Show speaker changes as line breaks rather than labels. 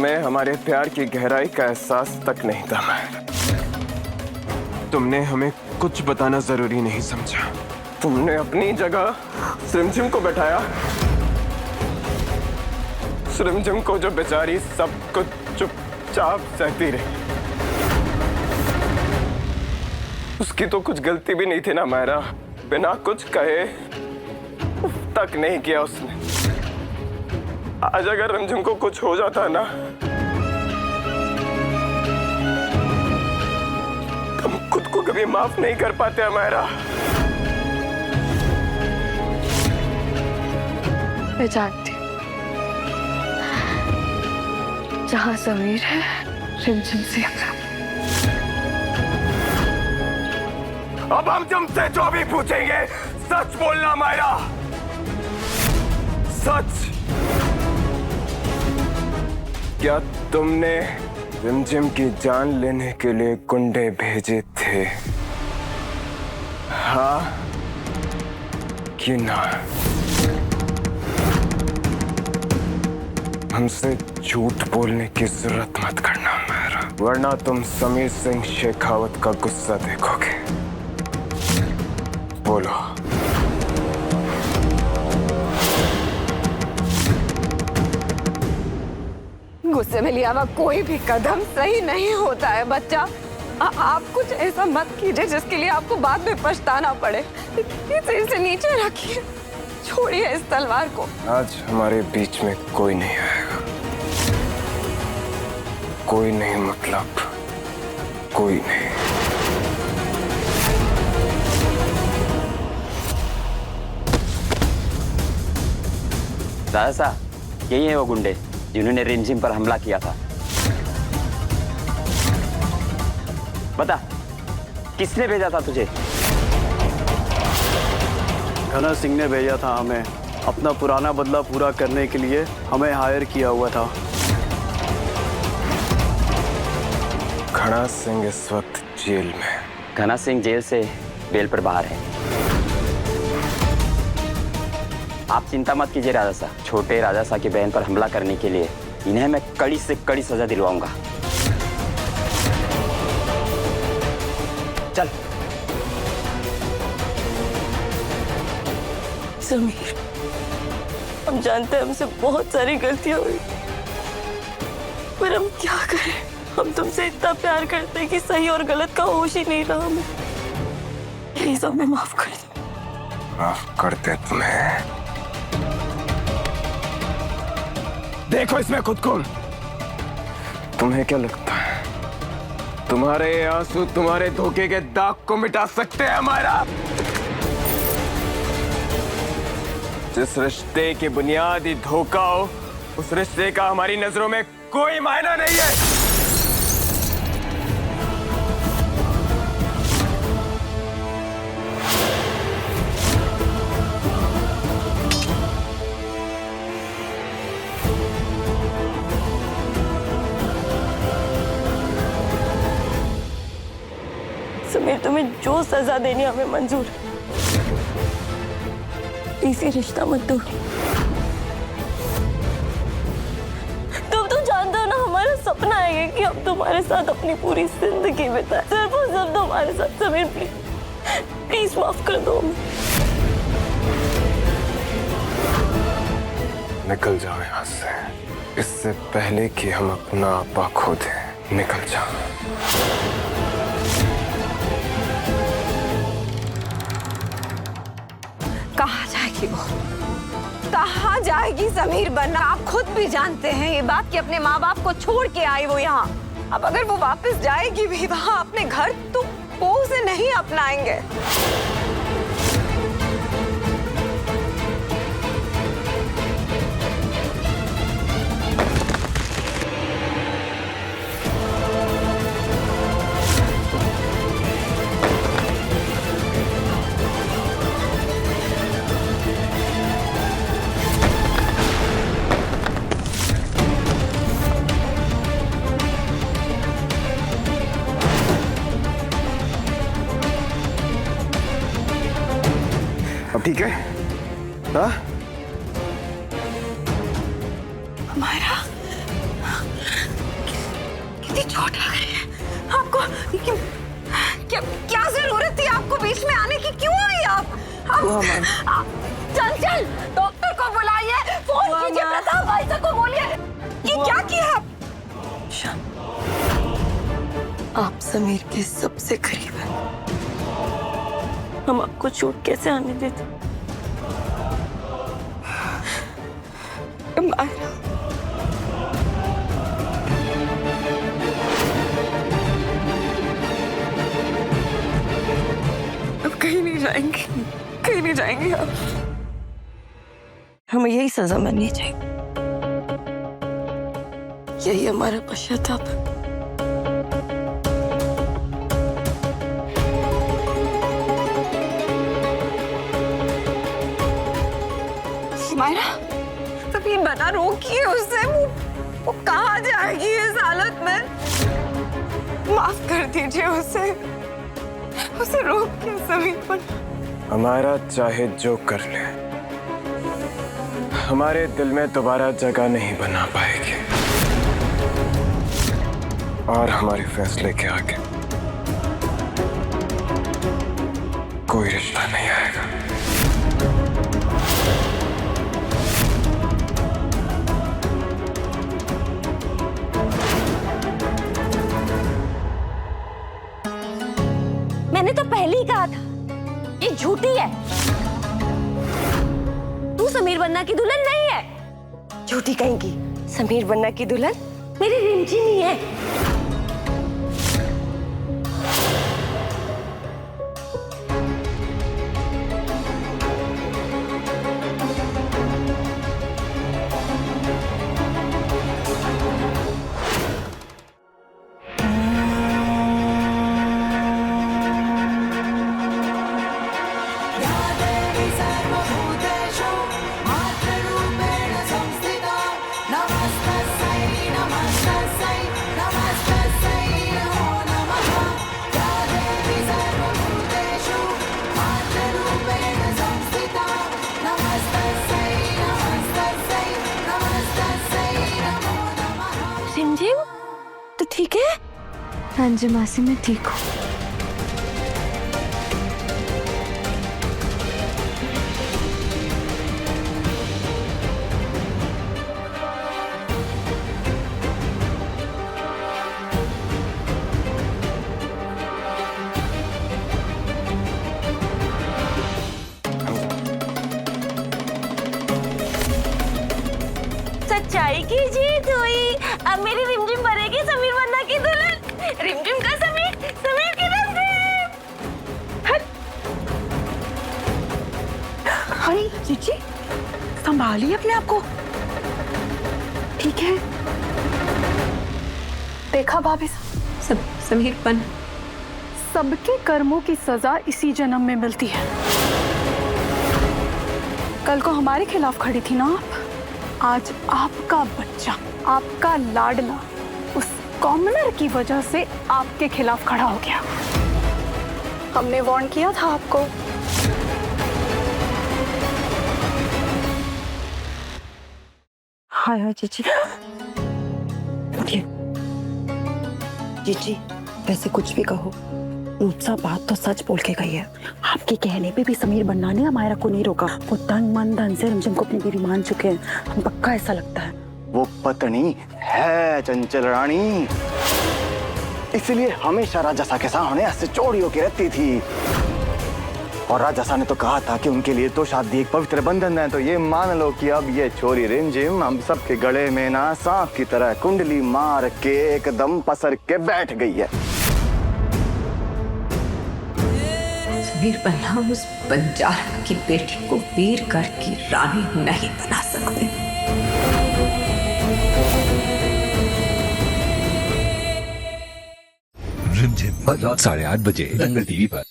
तुम्हें हमारे प्यार की गहराई का एहसास तक नहीं था मायरा। तुमने हमें कुछ बताना जरूरी नहीं समझा। तुमने अपनी जगह रिमझिम को बैठाया। रिमझिम को जो बेचारी सब कुछ चुपचाप सहती रही। उसकी तो कुछ गलती भी नहीं थी ना मायरा। बिना कुछ कहे तक नहीं किया उसने। आज अगर रिमझिम को कुछ हो जाता ना, हम खुद को कभी माफ नहीं कर पाते मायरा।
मैं जानती हूँ, जहाँ समीर है रिमझिम से
अब हम तुमसे जो भी पूछेंगे सच बोलना मायरा, सच। क्या तुमने रिमझिम की जान लेने के लिए गुंडे भेजे थे, हाँ कि ना? हमसे झूठ बोलने की जरूरत मत करना मायरा, वरना तुम समीर सिंह शेखावत का गुस्सा देखोगे। बोलो।
गुस्से में लिया हुआ कोई भी कदम सही नहीं होता है बच्चा। आप कुछ ऐसा मत कीजिए जिसके लिए आपको बाद में पछताना पड़े। सिर से नीचे रखिए, छोड़िए इस तलवार को।
आज हमारे बीच में कोई नहीं आएगा, कोई नहीं, मतलब कोई नहीं।
दादा साहब, यही है वो गुंडे जिन्होंने रिमझिम पर हमला किया था। बता, किसने भेजा था तुझे?
घना सिंह ने भेजा था हमें। अपना पुराना बदला पूरा करने के लिए हमें हायर किया हुआ था।
घना सिंह इस वक्त जेल में।
घना सिंह जेल से बेल पर बाहर है। आप चिंता मत कीजिए राजा साहब। छोटे राजा साहब की बहन पर हमला करने के लिए इन्हें मैं कड़ी से कड़ी सजा दिलवाऊंगा। चल।
समीर, हम जानते हैं हमसे बहुत सारी गलतियां हुई, पर हम क्या करें? हम तुमसे इतना प्यार करते हैं कि सही और गलत का होश ही नहीं रहा हमें। प्लीज हमें माफ कर दो।
माफ करते तुम्हें? देखो इसमें खुद को। तुम्हें क्या लगता है तुम्हारे आंसू तुम्हारे धोखे के दाग को मिटा सकते हैं हमारा? जिस रिश्ते की बुनियादी धोखा हो, उस रिश्ते का हमारी नजरों में कोई मायना नहीं है।
समीर, तुम्हें जो सजा देनी हमें मंजूर है। इसी रिश्ता मत तोड़। तुम जानते हो ना, हमारा सपना है कि हम तुम्हारे साथ अपनी पूरी जिंदगी बिताए, सिर्फ और सिर्फ तुम्हारे साथ। समीर प्लीज, प्लीज माफ कर दो हमें।
निकल जाओ यहाँ से, इससे पहले कि हम अपना आपा खो दें। निकल जाओ।
कहाँ जाएगी वो? कहाँ जाएगी समीर बनना? आप खुद भी जानते हैं ये बात कि अपने माँ बाप को छोड़ के आई वो यहाँ। अब अगर वो वापस जाएगी भी वहाँ अपने घर, तो वो उसे नहीं अपनाएंगे।
अब ठीक है? हाँ?
मायरा, इतनी चोट लग रही है आपको? क्या क्या जरूरत थी आपको बीच में आने की? क्यों आई आप? चंचल, डॉक्टर को बुलाइए, फोन कीजिए प्रताप भाई साहब को, बोलिए ये क्या किया आप?
आप समीर के सबसे करीब हैं। हम आपको चोट कैसे आने देते? मायरा, अब कहीं नहीं जाएंगे, कहीं नहीं जाएंगे आप। हमें यही सजा मिलनी चाहिए, यही हमारा पश्चाताप है।
मायरा, तब ये बना रोकिए उससे, वो कहाँ जाएगी इस हालत में? माफ कर दीजिए उसे रोकिए समीर पर।
हमारा चाहे जो कर ले, हमारे दिल में दोबारा जगह नहीं बना पाएगी और हमारे फैसले के आगे कोई रिश्ता नहीं आएगा।
मैंने तो पहले ही कहा था ये झूठी है। तू समीर बन्ना की दुल्हन नहीं है। झूठी कहेंगी। समीर बन्ना की दुल्हन मेरी रिमझिम ही है।
रिमझिम, तो ठीक है?
हाँ जी मासी, मैं ठीक हूँ।
सच्चाई की जीत हुई। अब मेरी रिमझिम बनेगी समीर बन्ना की दुल्हन। रिमझिम का समीर, समीर की रिमझिम।
अरे जीजी, संभालिए अपने आप को, ठीक है? देखा भाभी,
समीर बन्ना,
सबके कर्मों की सजा इसी जन्म में मिलती है। कल को हमारे खिलाफ खड़ी थी ना आप, आज आपका बच्चा, आपका लाडला, उस कॉमनर की वजह से आपके खिलाफ खड़ा हो गया। हमने वार्न किया था आपको।
हाँ जीजी, जीजी वैसे कुछ भी कहो, रूपसा बात तो सच बोल के गई है। आपके कहने पे भी समीर बन्ना ने मायरा को नहीं रोका। वो तन मन धन से रिमझिम को अपनी बीवी मान चुके हैं, हम पक्का ऐसा लगता है।
वो पत्नी है चंचल रानी, इसलिए हमेशा राजसा के सामने ऐसे चोरी होके रहती थी। और राजसा ने तो कहा था कि उनके लिए तो शादी एक पवित्र बंधन है। तो ये मान लो कि अब ये छोरी रिमझिम हम सबके गले में ना सांप की तरह कुंडली मार के एकदम पसर के बैठ गई है।
समीर बन्ना उस बंजारा की बेटी को वीर घर की रानी नहीं बना सकते।
रिमझिम रात 8:30 बजे दंगल टीवी पर।